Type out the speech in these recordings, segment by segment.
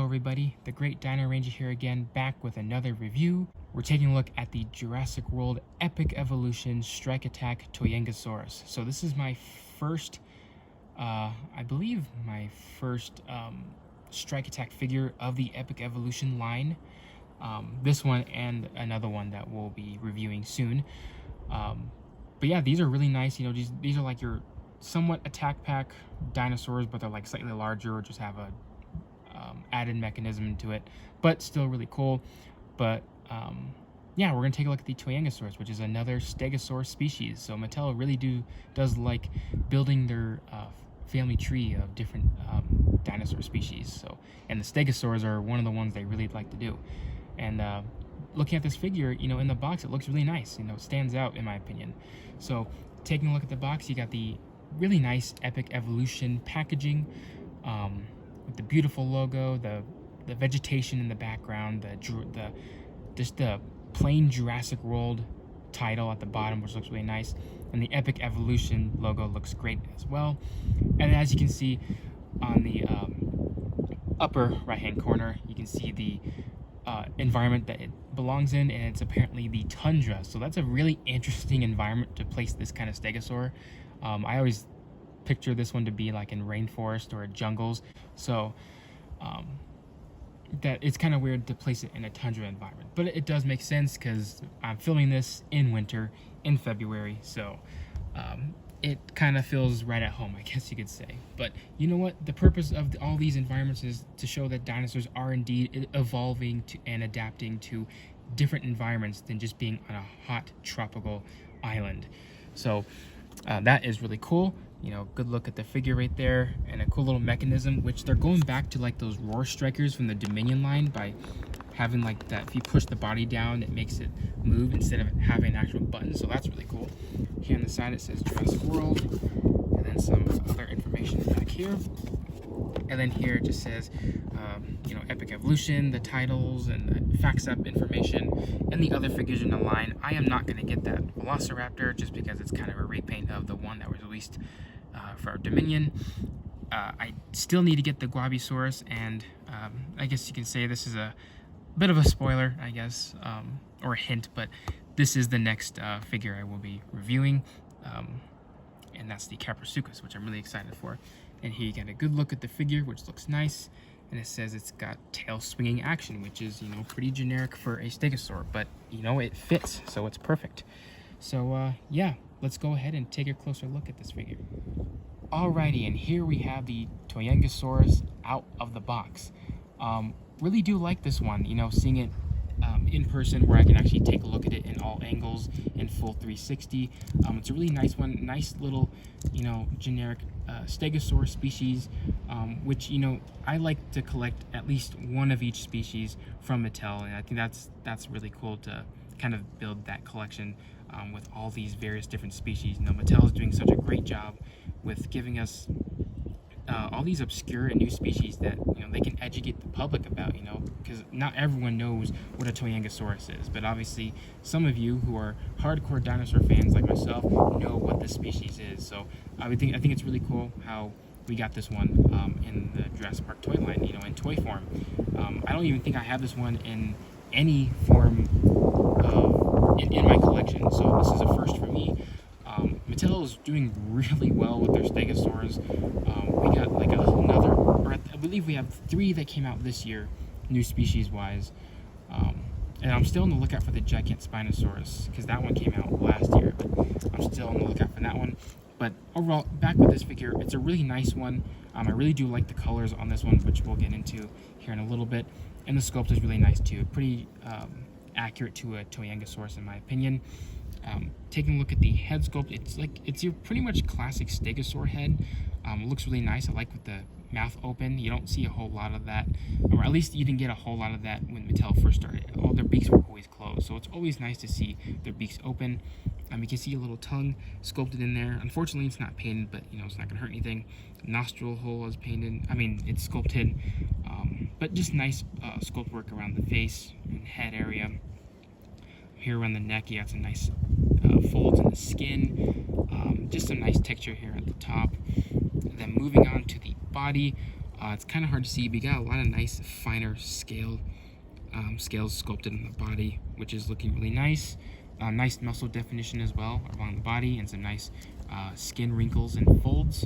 everybody, the Great Dino Ranger here again, back with another review. We're taking a look at the Jurassic World Epic Evolution Strike Attack Tuojiangosaurus. So this is my first, I believe my first Strike Attack figure of the Epic Evolution line. This one and another one that we'll be reviewing soon. But yeah, these are really nice. You know, these are like your somewhat attack pack dinosaurs, but they're like slightly larger or just have a added mechanism to it, but still really cool. But yeah, we're gonna take a look at the Tuojiangosaurus, which is another Stegosaur species. So Mattel really does like building their family tree of different dinosaur species. So, and the Stegosaurs are one of the ones they really like to do. And looking at this figure, you know, in the box, it looks really nice. You know, it stands out in my opinion. So taking a look at the box, you got the really nice Epic Evolution packaging. With the beautiful logo, the vegetation in the background, just the plain Jurassic World title at the bottom, which looks really nice, and the Epic Evolution logo looks great as well. And as you can see on the upper right hand corner, you can see the environment that it belongs in, and it's apparently the tundra. So that's a really interesting environment to place this kind of Stegosaur. I always picture this one to be like in rainforest or jungles, so that it's kind of weird to place it in a tundra environment, but it does make sense because I'm filming this in winter in February, so it kind of feels right at home, I guess you could say. But you know what, the purpose of all these environments is to show that dinosaurs are indeed evolving and adapting to different environments than just being on a hot tropical island. So that is really cool. You know, good look at the figure right there, and a cool little mechanism, which they're going back to like those roar strikers from the Dominion line by having like that, if you push the body down, it makes it move instead of having an actual button. So that's really cool. Here on the side it says Jurassic World, and then some other information back here. And then here it just says, you know, Epic Evolution, the titles, and the facts up information, and the other figures in the line. I am not going to get that Velociraptor just because it's kind of a repaint of the one that was released for our Dominion. I still need to get the Guabisaurus, and I guess you can say this is a bit of a spoiler, I guess, or a hint, but this is the next figure I will be reviewing, and that's the Caprosuchus, which I'm really excited for. And here you get a good look at the figure, which looks nice, and it says it's got tail swinging action, which is, you know, pretty generic for a Stegosaur, but you know, it fits, so it's perfect. So yeah, let's go ahead and take a closer look at this figure. Alrighty, and here we have the Tuojiangosaurus out of the box. Really do like this one, you know, seeing it in person where I can actually take a look at it in all angles in full 360. It's a really nice one, nice little, you know, generic Stegosaur species, which, you know, I like to collect at least one of each species from Mattel, and I think that's really cool to kind of build that collection with all these various different species. You know, Mattel is doing such a great job with giving us all these obscure and new species that, you know, they can educate the public about, you know, because not everyone knows what a Tuojiangosaurus is, but obviously some of you who are hardcore dinosaur fans like myself know what this species is. So I think it's really cool how we got this one in the Jurassic Park toy line, you know, in toy form. I don't even think I have this one in any form in my collection, so this is a first for me. Mattel is doing really well with their Stegosaurs. We got like another, or I believe we have 3 that came out this year, new species wise. And I'm still on the lookout for the Giant Spinosaurus, because that one came out last year, but I'm still on the lookout for that one. But overall, back with this figure, it's a really nice one. I really do like the colors on this one, which we'll get into here in a little bit. And the sculpt is really nice too, pretty accurate to a Tuojiangosaurus in my opinion. Taking a look at the head sculpt, it's your pretty much classic Stegosaur head. It looks really nice. I like with the mouth open. You don't see a whole lot of that, or at least you didn't get a whole lot of that when Mattel first started. All their beaks were always closed, so it's always nice to see their beaks open. You can see a little tongue sculpted in there. Unfortunately, it's not painted, but you know, it's not gonna hurt anything. Nostril hole is painted. I mean, it's sculpted, but just nice sculpt work around the face and head area. Here around the neck, you got some nice folds in the skin. Just some nice texture here at the top. And then moving on to the body, It's kind of hard to see, but you got a lot of nice finer scales sculpted on the body, which is looking really nice. Nice muscle definition as well along the body, and some nice skin wrinkles and folds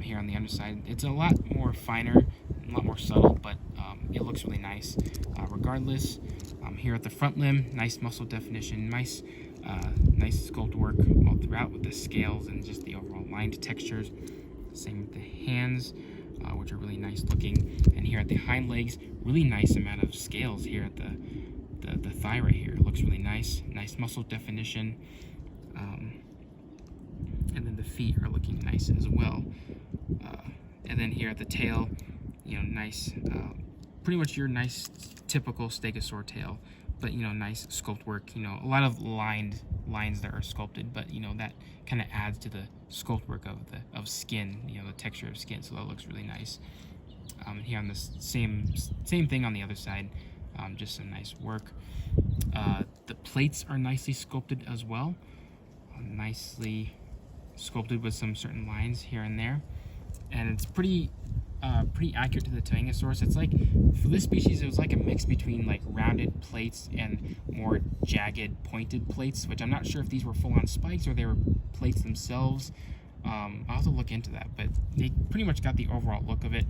here on the underside. It's a lot more finer, a lot more subtle, but it looks really nice regardless. Here at the front limb, nice muscle definition, nice sculpt work all throughout with the scales and just the overall lined textures. Same with the hands, which are really nice looking. And here at the hind legs, really nice amount of scales here at the thigh right here. It looks really nice. Nice muscle definition. And then the feet are looking nice as well. And then here at the tail, nice, pretty much your nice typical Stegosaur tail, but nice sculpt work. A lot of lines that are sculpted, but that kind of adds to the sculpt work of skin, the texture of skin. So that looks really nice. Here on this same thing on the other side, just some nice work. The plates are nicely sculpted as well, nicely sculpted with some certain lines here and there, and it's pretty accurate to the Tuojiangosaurus. It's like, for this species, it was like a mix between like rounded plates and more jagged pointed plates, which I'm not sure if these were full-on spikes or they were plates themselves. I'll have to look into that, but they pretty much got the overall look of it.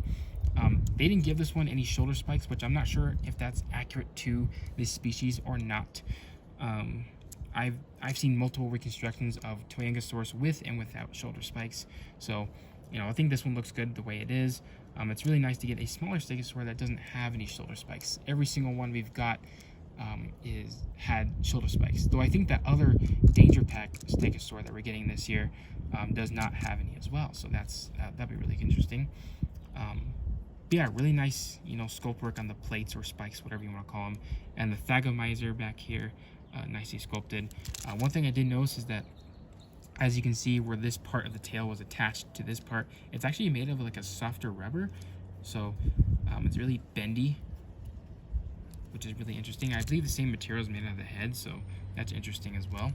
They didn't give this one any shoulder spikes, which I'm not sure if that's accurate to this species or not. I've seen multiple reconstructions of Tuojiangosaurus with and without shoulder spikes, so I think this one looks good the way it is. It's really nice to get a smaller Stegosaur that doesn't have any shoulder spikes. Every single one we've got had shoulder spikes, though I think that other Danger Pack Stegosaur that we're getting this year does not have any as well, so that'd be really interesting. Yeah, really nice, sculpt work on the plates or spikes, whatever you want to call them, and the Thagomizer back here, nicely sculpted. One thing I did notice is that, as you can see, where this part of the tail was attached to this part, it's actually made of like a softer rubber, so it's really bendy, which is really interesting. I believe the same material is made out of the head, so that's interesting as well.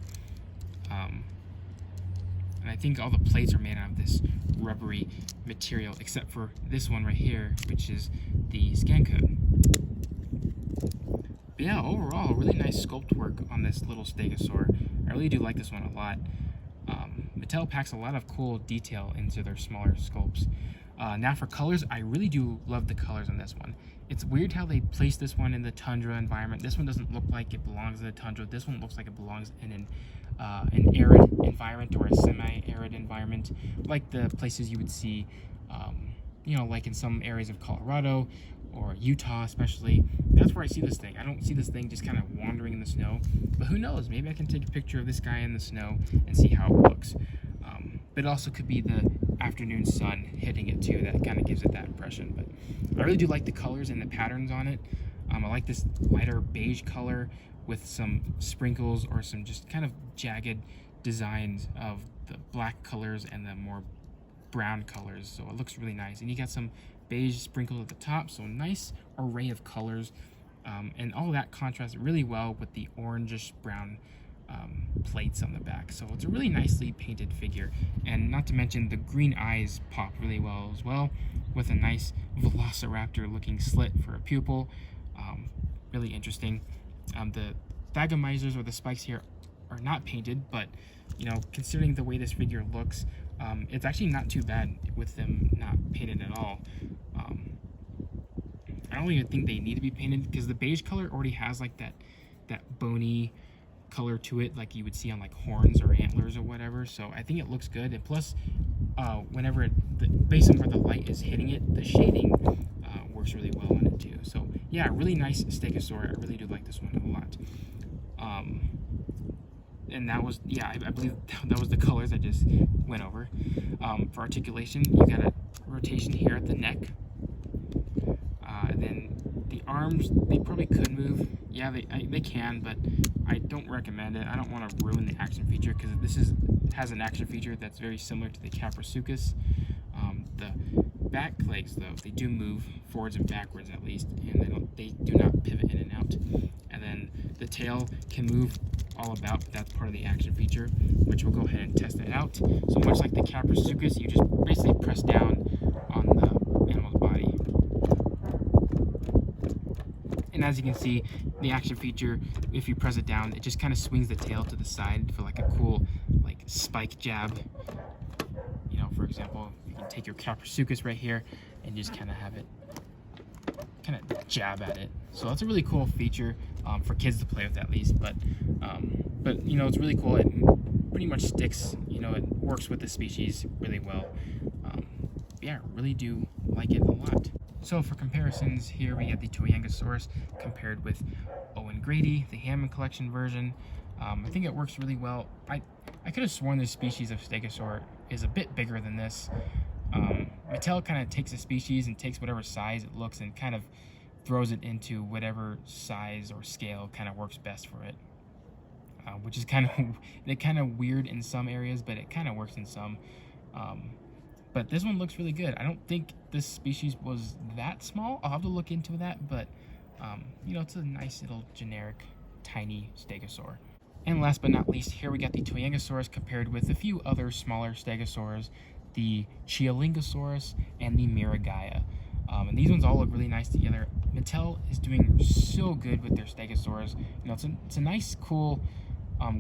And I think all the plates are made out of this rubbery material, except for this one right here, which is the scan code. But yeah, overall, really nice sculpt work on this little Stegosaur. I really do like this one a lot. Mattel packs a lot of cool detail into their smaller sculpts. Now for colors, I really do love the colors on this one. It's weird how they place this one in the tundra environment. This one doesn't look like it belongs in the tundra. This one looks like it belongs in an arid environment or a semi-arid environment, like the places you would see, like in some areas of Colorado or Utah especially. That's where I see this thing. I don't see this thing just kind of wandering in the snow, but who knows, maybe I can take a picture of this guy in the snow and see how it looks. But it also could be the afternoon sun hitting it too, that kind of gives it that impression. But I really do like the colors and the patterns on it. I like this lighter beige color with some sprinkles or some just kind of jagged designs of the black colors and the more brown colors, so it looks really nice. And you got some beige sprinkles at the top, so nice array of colors, and all that contrasts really well with the orangish brown plates on the back. So it's a really nicely painted figure, and not to mention the green eyes pop really well as well, with a nice velociraptor looking slit for a pupil. Really interesting. The Thagomizers or the spikes here are not painted, but considering the way this figure looks, it's actually not too bad with them not painted at all. I don't even think they need to be painted, because the beige color already has like that bony color to it, like you would see on like horns or antlers or whatever. So I think it looks good, and plus whenever based on where the light is hitting it, the shading works really well on it too. So yeah, really nice Stegosaur. I really do like this one a lot. And that was, yeah, I believe that was the colors I just went over. For articulation, you got a rotation here at the neck. And then the arms, they probably could move. Yeah, they can, but I don't recommend it. I don't want to ruin the action feature, because this has an action feature that's very similar to the Caprosuchus. The back legs, though, they do move forwards and backwards at least, and they do not pivot in and out. And then the tail can move all about, but that's part of the action feature, which we'll go ahead and test it out. So much like the Caprosuchus, you just basically press down on the animal's body, And as you can see, the action feature, if you press it down, it just kind of swings the tail to the side for like a cool like spike jab. You know, for example, you can take your Capsucus right here and just kind of have it kind of jab at it. So that's a really cool feature for kids to play with, at least. But you know, it's really cool. It pretty much sticks. You know, it works with the species really well. Yeah, I really do like it a lot. So for comparisons, here we have the Tuojiangosaurus compared with Owen Grady, the Hammond Collection version. I think it works really well. I could have sworn this species of Stegosaur is a bit bigger than this. Mattel kind of takes a species and takes whatever size it looks and kind of throws it into whatever size or scale kind of works best for it. Which is kind of weird in some areas, but it kind of works in some. But this one looks really good. I don't think this species was that small. I'll have to look into that, but you know, it's a nice little generic tiny Stegosaur. And last but not least, here we got the Tuojiangosaurus compared with a few other smaller Stegosaurs, the Tuojiangosaurus and the Miragaia. And these ones all look really nice together. Mattel is doing so good with their Stegosaurs. You know, it's a nice, cool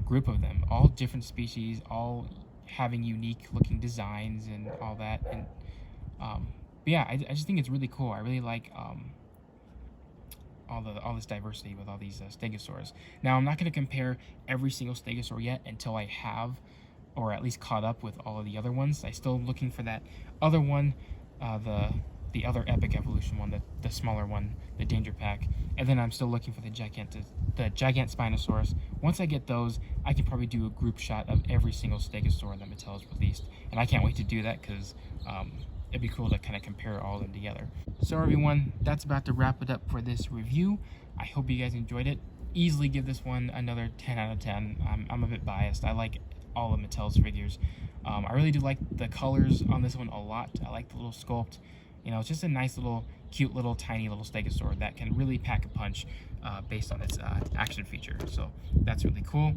group of them, all different species, all having unique looking designs and all that. And but yeah, I just think it's really cool. I really like all this diversity with all these Stegosaurs. Now, I'm not going to compare every single Stegosaur yet until I have, or at least caught up with all of the other ones. I'm still looking for that other one, the other epic evolution one, the smaller one, the Danger Pack, and then I'm still looking for the Gigant Spinosaurus. Once I get those, I can probably do a group shot of every single Stegosaur that Mattel has released, and I can't wait to do that because it'd be cool to kind of compare all of them together. So everyone, that's about to wrap it up for this review. I hope you guys enjoyed it. Easily give this one another 10 out of 10. I'm a bit biased. I like all of Mattel's figures. I really do like the colors on this one a lot. I like the little sculpt. You know, it's just a nice little, cute little, tiny little Stegosaur that can really pack a punch based on its action feature. So that's really cool.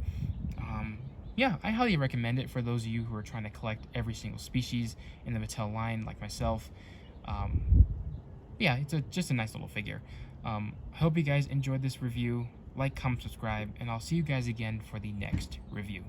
Yeah, I highly recommend it for those of you who are trying to collect every single species in the Mattel line, like myself. Yeah, it's just a nice little figure. I hope you guys enjoyed this review. Like, comment, subscribe, and I'll see you guys again for the next review.